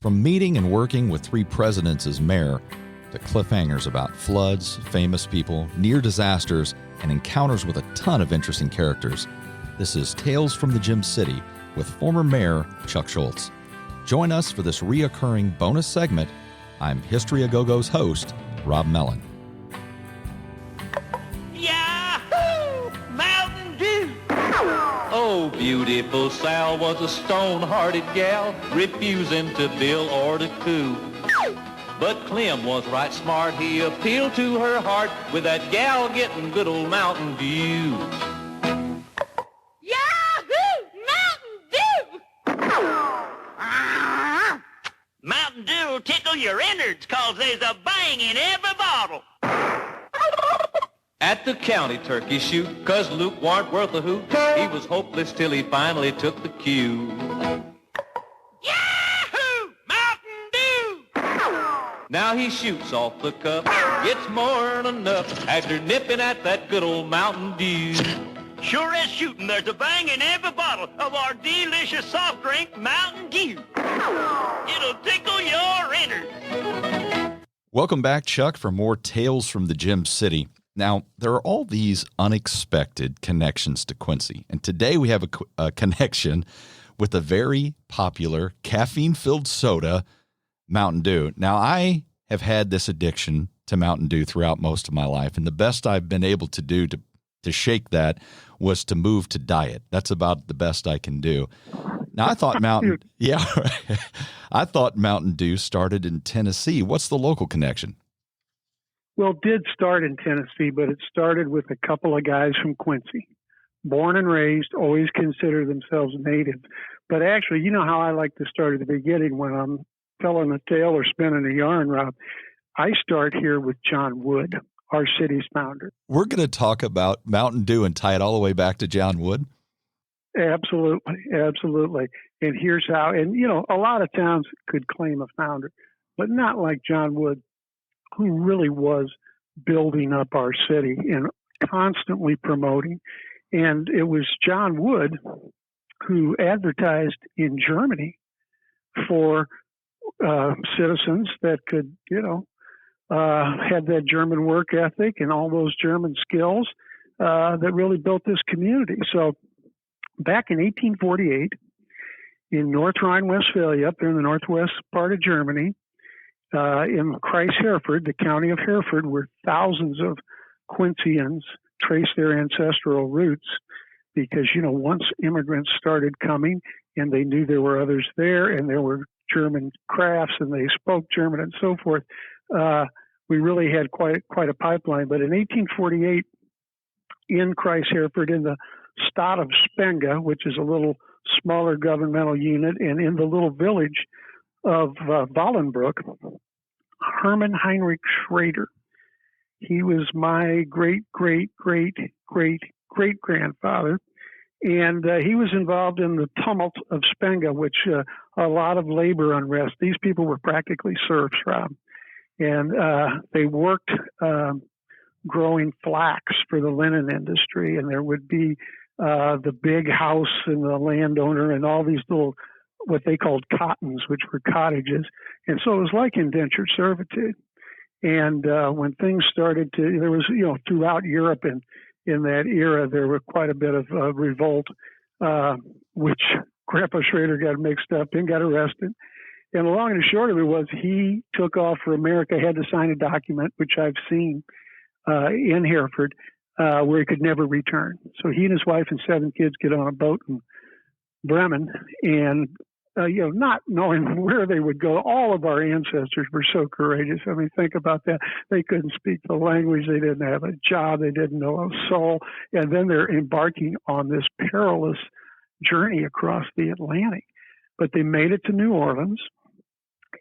From meeting and working with 3 presidents as mayor, to cliffhangers about floods, famous people, near disasters, and encounters with a ton of interesting characters, this is Tales from the Gem City with former Mayor Chuck Scholz. Join us for this reoccurring bonus segment. I'm History A Go-Go's host, Rob Mellon. Yahoo! Mountain Dew! Oh, beautiful Sal was a stone-hearted gal, refusing to bill or to coo. But Clem was right smart, he appealed to her heart with that gal getting good old Mountain Dew. Yahoo! Mountain Dew! Mountain Dew will tickle your innards, 'cause there's a bang in every bottle. At the county turkey shoot, 'cause Luke warn't worth a hoot, he was hopeless till he finally took the cue. Yahoo! Mountain Dew! Now he shoots off the cup, gets more'n enough after nipping at that good old Mountain Dew. Sure as shooting, there's a bang in every bottle of our delicious soft drink, Mountain Dew. It'll tickle your innards. Welcome back, Chuck, for more Tales from the Gem City. Now, there are all these unexpected connections to Quincy, and today we have a connection with a very popular caffeine-filled soda, Mountain Dew. Now, I have had this addiction to Mountain Dew throughout most of my life, and the best I've been able to do to shake that was to move to diet. That's about the best I can do. Now, I thought I thought Mountain Dew started in Tennessee. What's the local connection? Well, it did start in Tennessee, but it started with a couple of guys from Quincy. Born and raised, always consider themselves native. But actually, you know how I like to start at the beginning when I'm telling a tale or spinning a yarn, Rob. I start here with John Wood, our city's founder. We're going to talk about Mountain Dew and tie it all the way back to John Wood? Absolutely, absolutely. And here's how. And, you know, a lot of towns could claim a founder, but not like John Wood, who really was building up our city and constantly promoting. And it was John Wood who advertised in Germany for citizens that could, had that German work ethic and all those German skills that really built this community. So back in 1848, in North Rhine-Westphalia, up there in the northwest part of Germany, in Kreis Hereford, the county of Hereford, where thousands of Quincyans trace their ancestral roots because, once immigrants started coming and they knew there were others there and there were German crafts and they spoke German and so forth, we really had quite a pipeline. But in 1848, in Kreis Hereford, in the Stadt of Spenge, which is a little smaller governmental unit, and in the little village of Wallenbruck, Hermann Heinrich Schrader. He was my great-great-great-great-great-grandfather, and he was involved in the tumult of Spenge, which a lot of labor unrest. These people were practically serfs, Rob, and they worked growing flax for the linen industry, and there would be the big house and the landowner and all these little what they called cottons, which were cottages. And so it was like indentured servitude. And when things started there was, throughout Europe and in that era, there were quite a bit of revolt, which Grandpa Schrader got mixed up and got arrested. And the long and the short of it was he took off for America, had to sign a document, which I've seen in Hereford, where he could never return. So he and his wife and 7 kids get on a boat in Bremen, and not knowing where they would go. All of our ancestors were so courageous. I mean, think about that. They couldn't speak the language. They didn't have a job. They didn't know a soul. And then they're embarking on this perilous journey across the Atlantic. But they made it to New Orleans,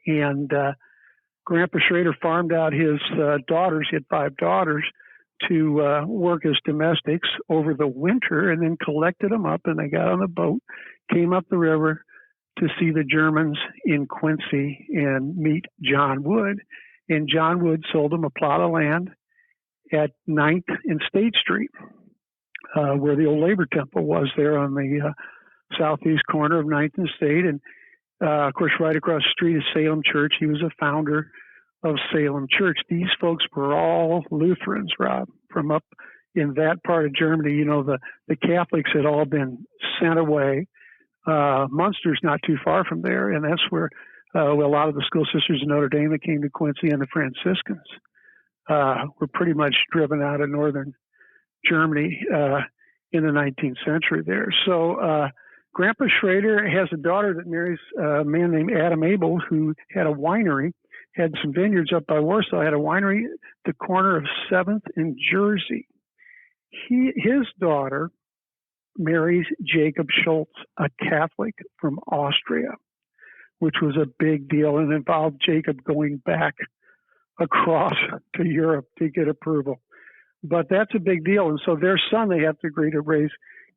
and Grandpa Schrader farmed out his daughters. He had 5 daughters to work as domestics over the winter, and then collected them up, and they got on the boat, came up the river to see the Germans in Quincy and meet John Wood. And John Wood sold them a plot of land at 9th and State Street, where the old Labor Temple was there on the southeast corner of 9th and State. And Of course, right across the street is Salem Church. He was a founder of Salem Church. These folks were all Lutherans, Rob, from up in that part of Germany. You know, the Catholics had all been sent away. Munster's not too far from there, and that's where a lot of the school sisters of Notre Dame that came to Quincy and the Franciscans were pretty much driven out of northern Germany in the 19th century there. So Grandpa Schrader has a daughter that marries a man named Adam Abel, who had a winery, had some vineyards up by Warsaw, had a winery at the corner of 7th and Jersey. His daughter marries Jacob Scholz, a Catholic from Austria, which was a big deal and involved Jacob going back across to Europe to get approval. But that's a big deal. And so their son, they have to agree to raise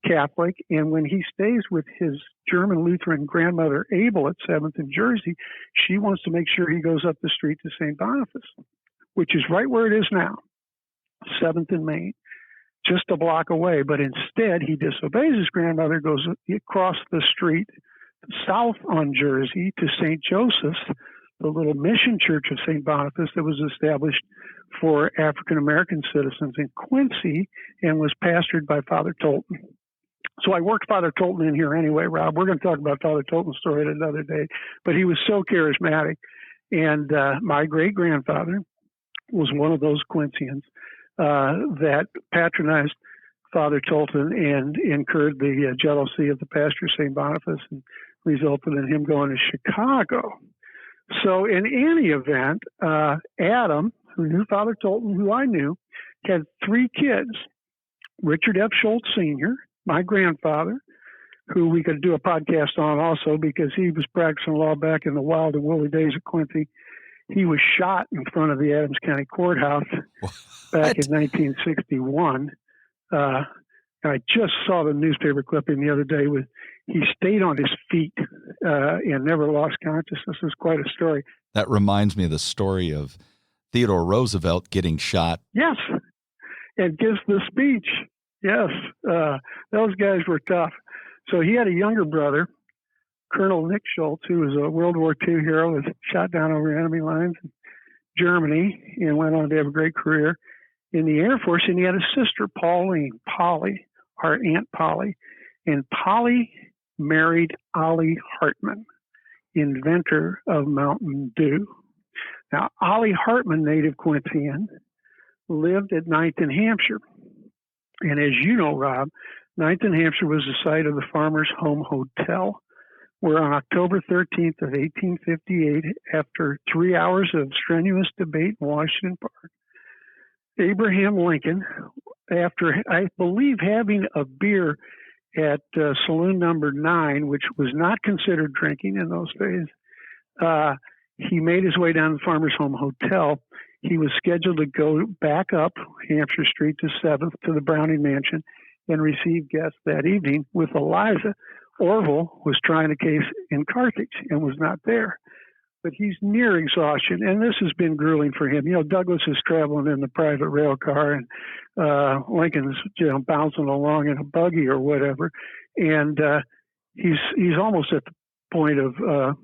Catholic. And when he stays with his German Lutheran grandmother, Abel, at 7th and Jersey, she wants to make sure he goes up the street to St. Boniface, which is right where it is now, 7th and Main, just a block away. But instead, he disobeys his grandmother, goes across the street south on Jersey to St. Joseph's, the little mission church of St. Boniface that was established for African-American citizens in Quincy and was pastored by Father Tolton. So I worked Father Tolton in here anyway, Rob. We're going to talk about Father Tolton's story at another day. But he was so charismatic. And my great-grandfather was one of those Quincyans that patronized Father Tolton and incurred the jealousy of the pastor of St. Boniface and resulted in him going to Chicago. So in any event, Adam, who knew Father Tolton, who I knew, had 3 kids. Richard F. Scholz Sr., my grandfather, who we could do a podcast on also because he was practicing law back in the wild and woolly days of Quincy. He was shot in front of the Adams County Courthouse back in 1961. I just saw the newspaper clipping the other day with he stayed on his feet and never lost consciousness. This is quite a story. That reminds me of the story of Theodore Roosevelt getting shot. Yes, and gives the speech. Yes, those guys were tough. So he had a younger brother, Colonel Nick Scholz, who was a World War II hero, was shot down over enemy lines in Germany and went on to have a great career in the Air Force. And he had a sister, Pauline, Polly, our Aunt Polly. And Polly married Ollie Hartman, inventor of Mountain Dew. Now, Ollie Hartman, native Quincyan, lived at 9th and Hampshire. And as you know, Rob, 9th and Hampshire was the site of the Farmers Home Hotel, where on October 13th of 1858, after 3 hours of strenuous debate in Washington Park, Abraham Lincoln, after, I believe, having a beer at saloon number 9, which was not considered drinking in those days, he made his way down to the Farmers Home Hotel. He was scheduled to go back up Hampshire Street to 7th to the Browning Mansion and receive guests that evening with Eliza. Orville was trying a case in Carthage and was not there. But he's near exhaustion, and this has been grueling for him. You know, Douglas is traveling in the private rail car, and Lincoln's bouncing along in a buggy or whatever, and he's almost at the point of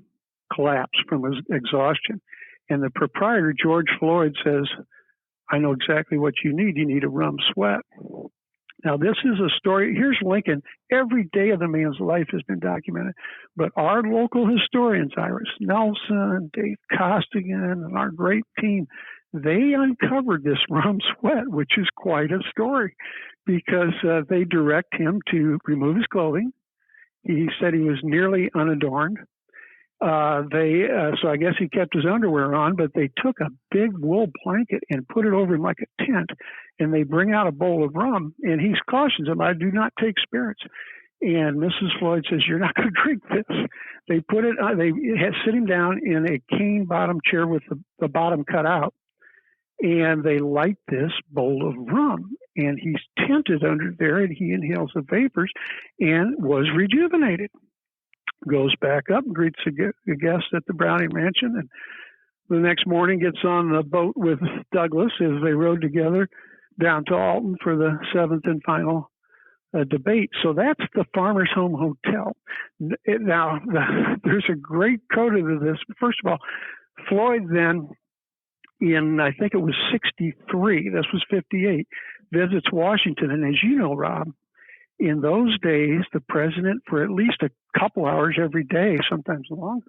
collapse from his exhaustion. And the proprietor, George Floyd, says, "I know exactly what you need. You need a rum sweat." Now, this is a story. Here's Lincoln. Every day of the man's life has been documented. But our local historians, Iris Nelson, Dave Costigan, and our great team, they uncovered this rum sweat, which is quite a story because they direct him to remove his clothing. He said he was nearly unadorned. So I guess he kept his underwear on, but they took a big wool blanket and put it over him like a tent, and they bring out a bowl of rum, and he cautions him, "I do not take spirits." And Mrs. Floyd says, "You're not going to drink this." They put it, they sit him down in a cane bottom chair with the bottom cut out, and they light this bowl of rum, and he's tented under there, and he inhales the vapors and was rejuvenated. Goes back up and greets the guests at the Browning Mansion, and the next morning gets on the boat with Douglas as they rode together down to Alton for the 7th and final debate. So that's the Farmer's Home Hotel. Now, there's a great coda to this. First of all, Floyd then, in I think it was 63, this was 58, visits Washington. And as you know, Rob, in those days, the president, for at least a couple hours every day, sometimes longer,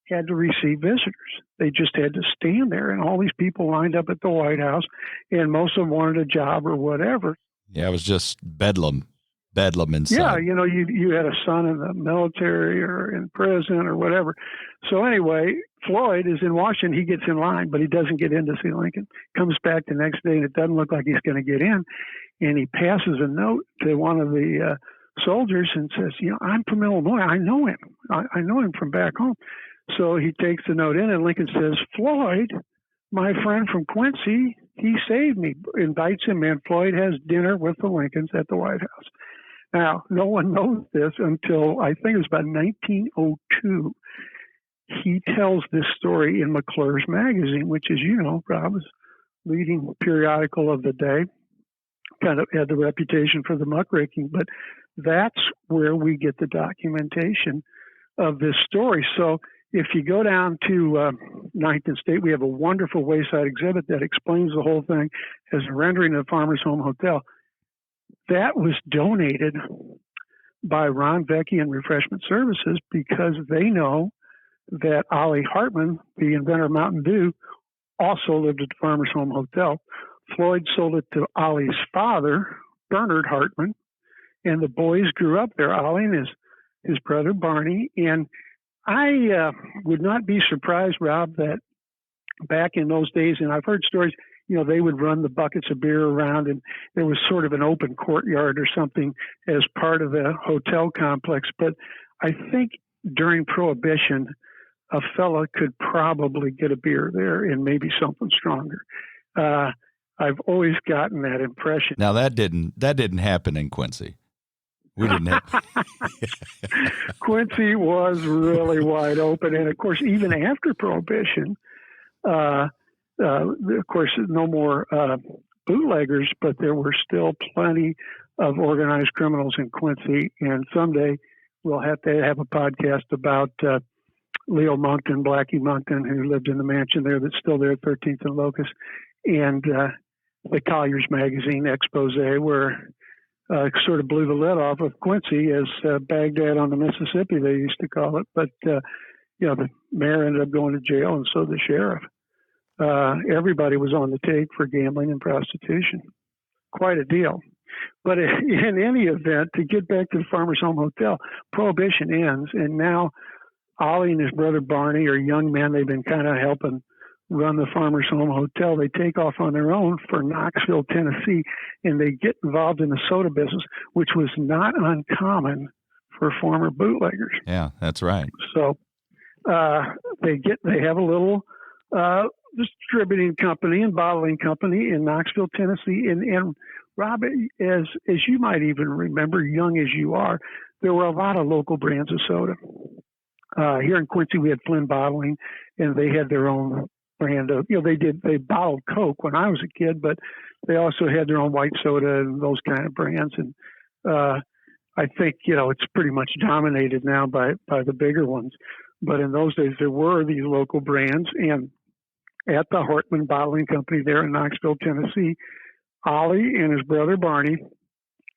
had to receive visitors. They just had to stand there, and all these people lined up at the White House, and most of them wanted a job or whatever. Yeah, it was just bedlam inside. Yeah, you had a son in the military or in prison or whatever. So anyway, Floyd is in Washington. He gets in line, but he doesn't get in to see Lincoln. Comes back the next day, and it doesn't look like he's going to get in. And he passes a note to one of the soldiers and says, I'm from Illinois. I know him. I know him from back home. So he takes the note in, and Lincoln says, Floyd, my friend from Quincy, he saved me, invites him in. Floyd has dinner with the Lincolns at the White House. Now, no one knows this until I think it was about 1902. He tells this story in McClure's magazine, which, as you know, Rob, was leading periodical of the day, kind of had the reputation for the muckraking, but that's where we get the documentation of this story. So if you go down to 9th and State, we have a wonderful wayside exhibit that explains the whole thing as a rendering of the Farmer's Home Hotel. That was donated by Ron Vecchi and Refreshment Services because they know that Ollie Hartman, the inventor of Mountain Dew, also lived at the Farmer's Home Hotel. Floyd sold it to Ollie's father, Bernard Hartman, and the boys grew up there, Ollie and his brother Barney. And I would not be surprised, Rob, that back in those days, and I've heard stories, they would run the buckets of beer around, and there was sort of an open courtyard or something as part of the hotel complex. But I think during Prohibition, a fella could probably get a beer there and maybe something stronger. I've always gotten that impression. Now that didn't happen in Quincy. We didn't have. Quincy was really wide open, and of course, even after Prohibition, of course, no more bootleggers, but there were still plenty of organized criminals in Quincy. And someday we'll have to have a podcast about Leo Moncton, Blackie Moncton, who lived in the mansion there that's still there at 13th and Locust, and the Collier's Magazine expose where sort of blew the lid off of Quincy as Baghdad on the Mississippi, they used to call it. But, the mayor ended up going to jail, and so the sheriff. Everybody was on the take for gambling and prostitution. Quite a deal. But in any event, to get back to the Farmer's Home Hotel, Prohibition ends, and now Ollie and his brother Barney are young men. They've been kind of helping run the Farmer's Home Hotel. They take off on their own for Knoxville, Tennessee, and they get involved in the soda business, which was not uncommon for former bootleggers. Yeah, that's right. So they have a little distributing company and bottling company in Knoxville, Tennessee. And Rob, as you might even remember, young as you are, there were a lot of local brands of soda. Here in Quincy, we had Flynn Bottling, and they had their own brand of, they bottled Coke when I was a kid, but they also had their own white soda and those kind of brands. And I think, it's pretty much dominated now by the bigger ones. But in those days, there were these local brands. And at the Hartman Bottling Company there in Knoxville, Tennessee, Ollie and his brother Barney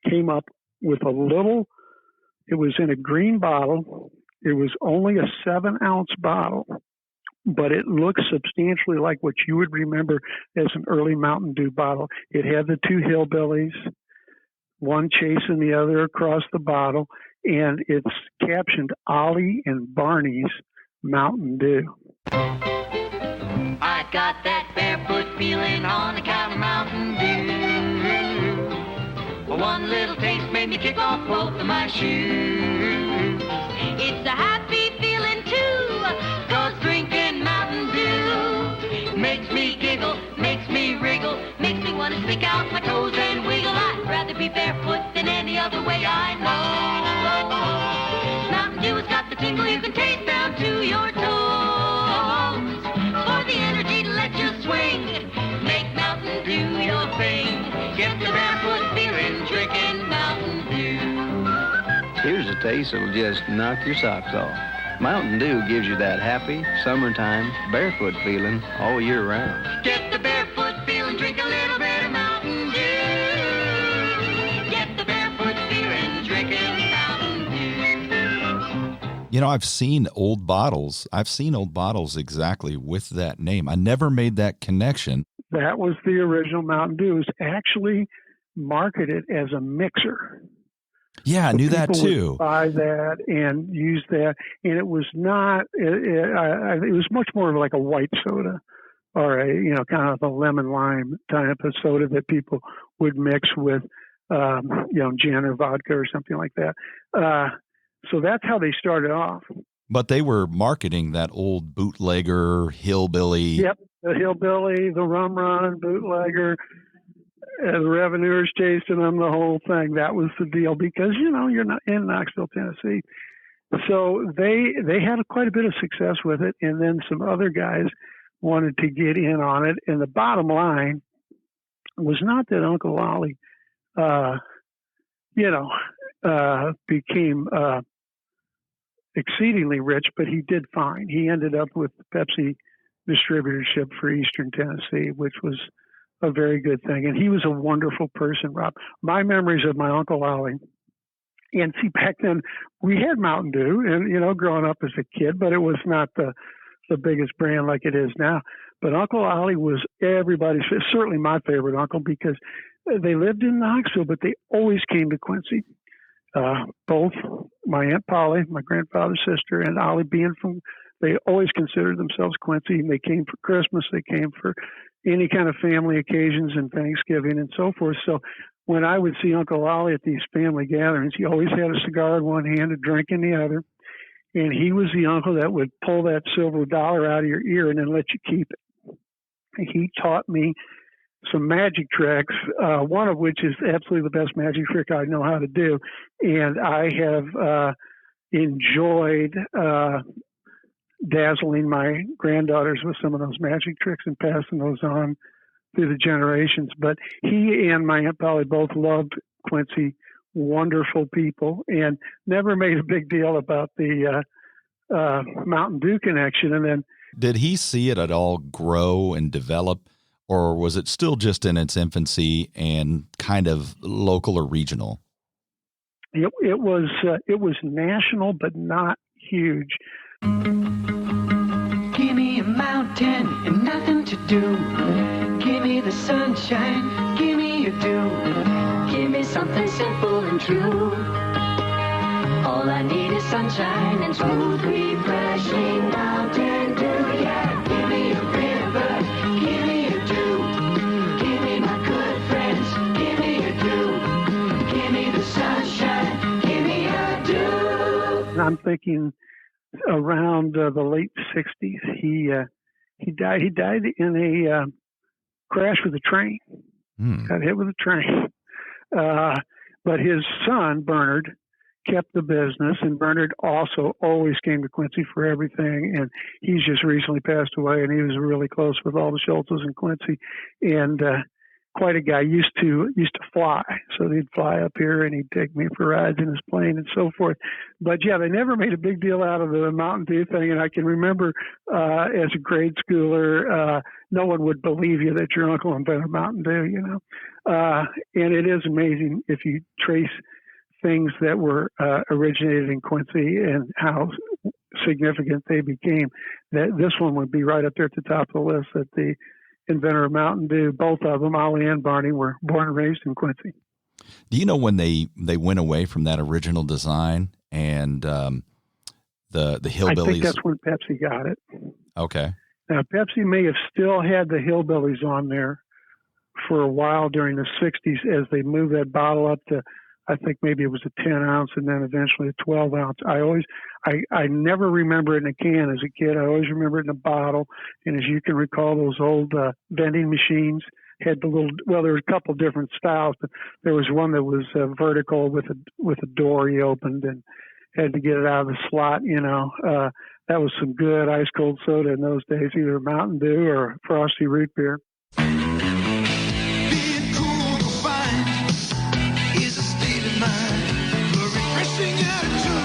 came up with it was in a green bottle. It was only a 7-ounce bottle, but it looked substantially like what you would remember as an early Mountain Dew bottle. It had the two hillbillies, one chasing the other across the bottle, and it's captioned Ollie and Barney's Mountain Dew. I got that barefoot feeling on account of Mountain Dew. One little taste made me kick off both of my shoes. It's a happy feeling too, 'cause drinking Mountain Dew makes me giggle, makes me wriggle, makes me want to stick out my toes and wiggle. I'd rather be barefoot than any other way I know. Mountain Dew has got the tingle you can taste down to your toes. For the energy to let you swing, make Mountain Dew your thing. Get the barefoot feeling, drinking Mountain Dew. taste that'll just knock your socks off. Mountain Dew gives you that happy, summertime, barefoot feeling all year round. Get the barefoot feeling, drink a little bit of Mountain Dew. Get the barefoot feeling, drinking Mountain Dew. You know, I've seen old bottles. Exactly with that name. I never made that connection. That was the original Mountain Dew. It was actually marketed as a mixer. Yeah, I knew that People too. would buy that and use that, and it was not. It was much more like a white soda, or a kind of a lemon lime type of soda that people would mix with, gin or vodka or something like that. So that's how they started off. But they were marketing that old bootlegger hillbilly. Yep, the hillbilly, the rum run bootlegger. The revenuers chasing them, the whole thing. That was the deal because, you're not in Knoxville, Tennessee. So they had quite a bit of success with it. And then some other guys wanted to get in on it. And the bottom line was not that Uncle Ollie, became exceedingly rich, but he did fine. He ended up with Pepsi distributorship for Eastern Tennessee, which was a very good thing. And he was a wonderful person, Rob. My memories of my Uncle Ollie, and see, back then we had Mountain Dew, and, growing up as a kid, but it was not the biggest brand like it is now. But Uncle Ollie was certainly my favorite uncle, because they lived in Knoxville, but they always came to Quincy. Both my Aunt Polly, my grandfather's sister, and Ollie they always considered themselves Quincy. And they came for Christmas. They came for any kind of family occasions and Thanksgiving and so forth. So when I would see Uncle Ollie at these family gatherings, he always had a cigar in one hand, a drink in the other. And he was the uncle that would pull that silver dollar out of your ear and then let you keep it. And he taught me some magic tricks, one of which is absolutely the best magic trick I know how to do. And I have enjoyed dazzling my granddaughters with some of those magic tricks and passing those on through the generations. But he and my Aunt Polly both loved Quincy, wonderful people, and never made a big deal about the Mountain Dew connection. And then, did he see it at all grow and develop, or was it still just in its infancy and kind of local or regional? It was national, but not huge. Give me a mountain and nothing to do. Give me the sunshine, give me a dew. Give me something simple and true. All I need is sunshine and smooth, refreshing Mountain Dew. Yeah, give me a river, give me a dew. Give me my good friends, give me a dew. Give me the sunshine, give me a dew. And I'm thinking around the late 60s, he died. He died in a crash with a train. Got hit with a train. But his son Bernard kept the business, and Bernard also always came to Quincy for everything. And he's just recently passed away, and he was really close with all the Scholzes in Quincy, and quite a guy. Used to fly, so he'd fly up here and he'd take me for rides in his plane and so forth. But yeah, they never made a big deal out of the Mountain Dew thing. And I can remember as a grade schooler, no one would believe you that your uncle invented Mountain Dew, and it is amazing if you trace things that were originated in Quincy and how significant they became. That this one would be right up there at the top of the list, that the inventor of Mountain Dew, both of them, Ollie and Barney, were born and raised in Quincy. Do you know when they went away from that original design and the hillbillies? I think that's when Pepsi got it. Okay. Now, Pepsi may have still had the hillbillies on there for a while during the 60s as they moved that bottle up to, I think maybe it was a 10 ounce and then eventually a 12 ounce. I never remember it in a can as a kid. I always remember it in a bottle. And as you can recall, those old vending machines had the little, well, there were a couple different styles, but there was one that was vertical with a door you opened and had to get it out of the slot, that was some good ice cold soda in those days, either Mountain Dew or Frosty root beer. Being cool to find is a state of mind, a refreshing attitude.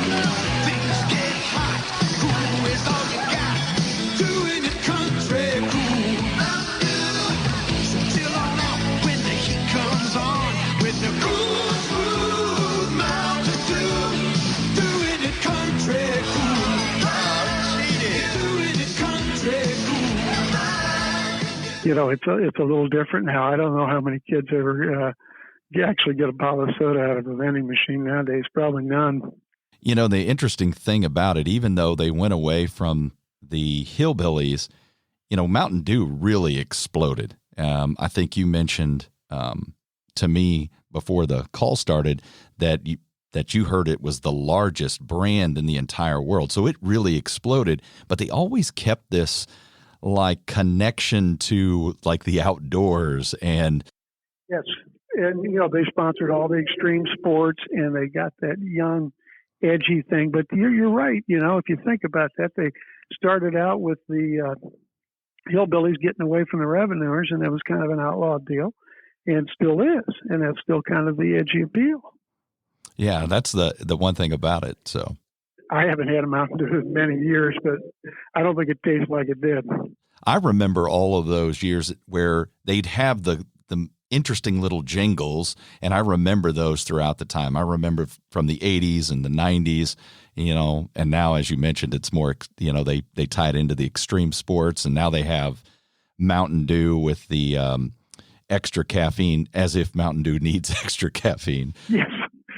it's a little different now. I don't know how many kids ever actually get a bottle of soda out of a vending machine nowadays. Probably none. The interesting thing about it, even though they went away from the hillbillies, Mountain Dew really exploded. I think you mentioned to me before the call started that you heard it was the largest brand in the entire world. So it really exploded, but they always kept this like connection to like the outdoors and. Yes. And, they sponsored all the extreme sports and they got that young, edgy thing. But you're right. If you think about that, they started out with the hillbillies getting away from the revenuers, and it was kind of an outlawed deal and still is. And that's still kind of the edgy appeal. Yeah, that's the one thing about it. So I haven't had a Mountain Dew in many years, but I don't think it tastes like it did. I remember all of those years where they'd have the interesting little jingles, and I remember those throughout the time. I remember from the 80s and the 90s, and now, as you mentioned, it's more, they tie it into the extreme sports, and now they have Mountain Dew with the extra caffeine, as if Mountain Dew needs extra caffeine. Yes,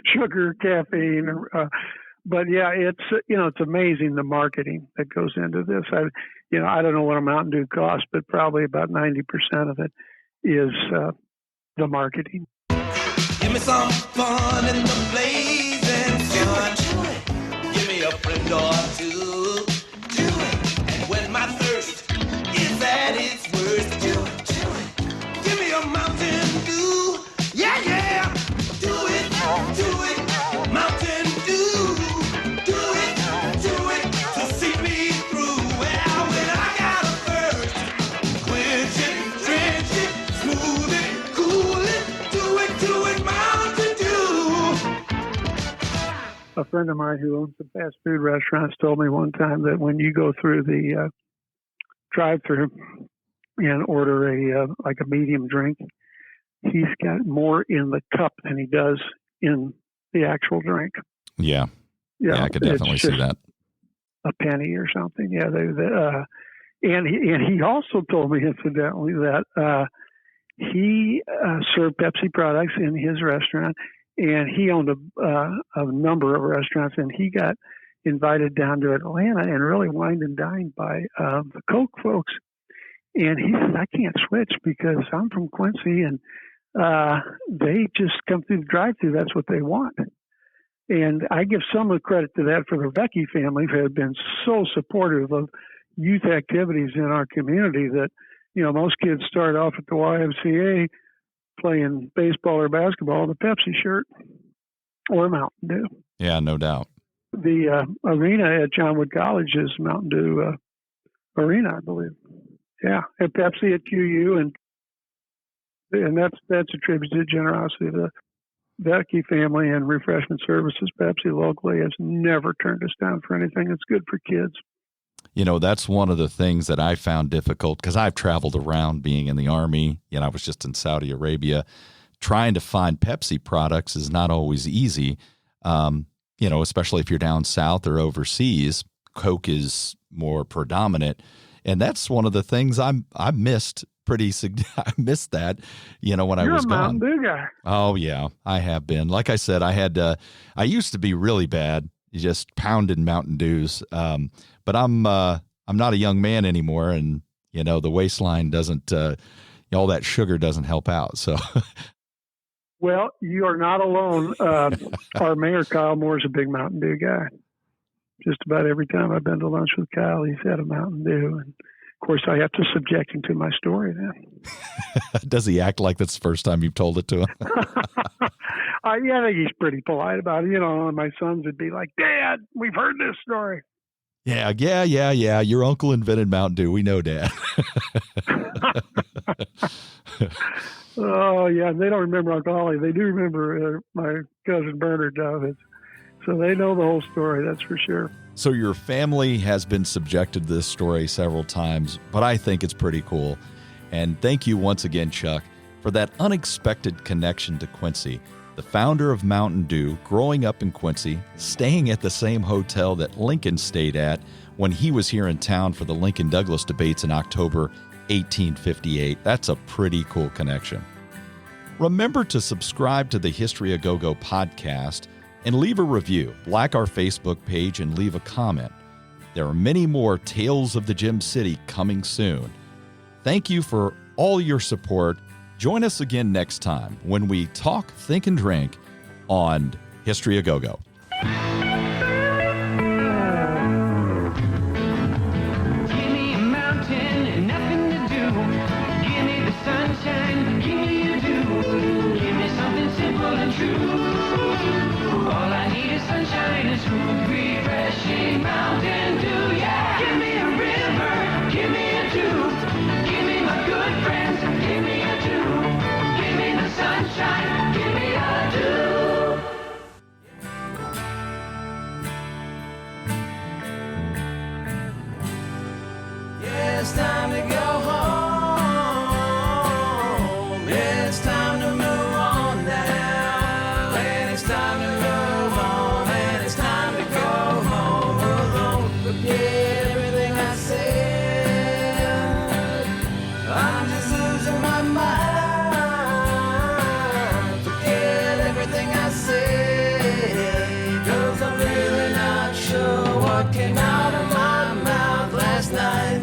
sugar, caffeine. But yeah, it's amazing the marketing that goes into this. I don't know what a Mountain Dew costs, but probably about 90% of it is the marketing. Give me some fun in the blazing sun. Give me a friend or two. Do it. And when my thirst is at its worst, do it. Give me a Mountain Dew. Yeah, yeah. Do it, Mountain Dew. Do it to see me through. Well, when I got a thirst, quench it, drench it, smooth it, cool it. Do it, Mountain Dew. A friend of mine who owns a fast food restaurant told me one time that when you go through the drive-through and order a medium drink, he's got more in the cup than he does in the actual drink. Yeah, I could definitely see that. A penny or something. Yeah, and he also told me incidentally that he served Pepsi products in his restaurant, and he owned a number of restaurants, and he got invited down to Atlanta and really wined and dined by the Coke folks. And he said, I can't switch because I'm from Quincy, and they just come through the drive-thru. That's what they want. And I give some of the credit to that for the Vecchi family, who have been so supportive of youth activities in our community that, most kids start off at the YMCA playing baseball or basketball in a Pepsi shirt or Mountain Dew. Yeah, no doubt. The arena at John Wood College is Mountain Dew arena, I believe. Yeah, at Pepsi at QU, and that's a tribute to the generosity of the Vecchi family, and Refreshment Services. Pepsi locally has never turned us down for anything that's good for kids. That's one of the things that I found difficult because I've traveled around being in the Army. I was just in Saudi Arabia. Trying to find Pepsi products is not always easy, especially if you're down south or overseas. Coke is more predominant. And that's one of the things I missed I missed that, when I was gone. You're a Mountain Dew guy. Oh, yeah, I have been. Like I said, I used to be really bad. You just pounded Mountain Dews. But I'm not a young man anymore. And, the waistline doesn't, all that sugar doesn't help out. So. Well, you are not alone. Our mayor, Kyle Moore, is a big Mountain Dew guy. Just about every time I've been to lunch with Kyle, he's had a Mountain Dew. And of course, I have to subject him to my story then. Does he act like that's the first time you've told it to him? I think he's pretty polite about it. And my sons would be like, Dad, we've heard this story. Yeah. Your uncle invented Mountain Dew. We know, Dad. Oh, yeah. They don't remember Uncle Holly. They do remember my cousin Bernard Davids. So they know the whole story, that's for sure. So your family has been subjected to this story several times, but I think it's pretty cool. And thank you once again, Chuck, for that unexpected connection to Quincy, the founder of Mountain Dew, growing up in Quincy, staying at the same hotel that Lincoln stayed at when he was here in town for the Lincoln-Douglas debates in October 1858. That's a pretty cool connection. Remember to subscribe to the History A Go-Go podcast and leave a review. Like our Facebook page and leave a comment. There are many more Tales of the Gem City coming soon. Thank you for all your support. Join us again next time when we talk, think, and drink on History A Go-Go. Give me a mountain and nothing to do. Give me the sunshine, give me a dew. Give me something simple and true. All I need is sunshine and smooth, refreshing Mountain Dew. Yeah! Give me a river, give me a dew. Give me my good friends, give me a dew. Give me the sunshine, give me a dew. Yeah, it's time to go home. Yeah, it's time to move on now. And it's time to move on. And it's time to go home. Oh, don't forget everything I said. I'm just losing my mind. Forget everything I said. 'Cause I'm really not sure what came out of my mouth last night.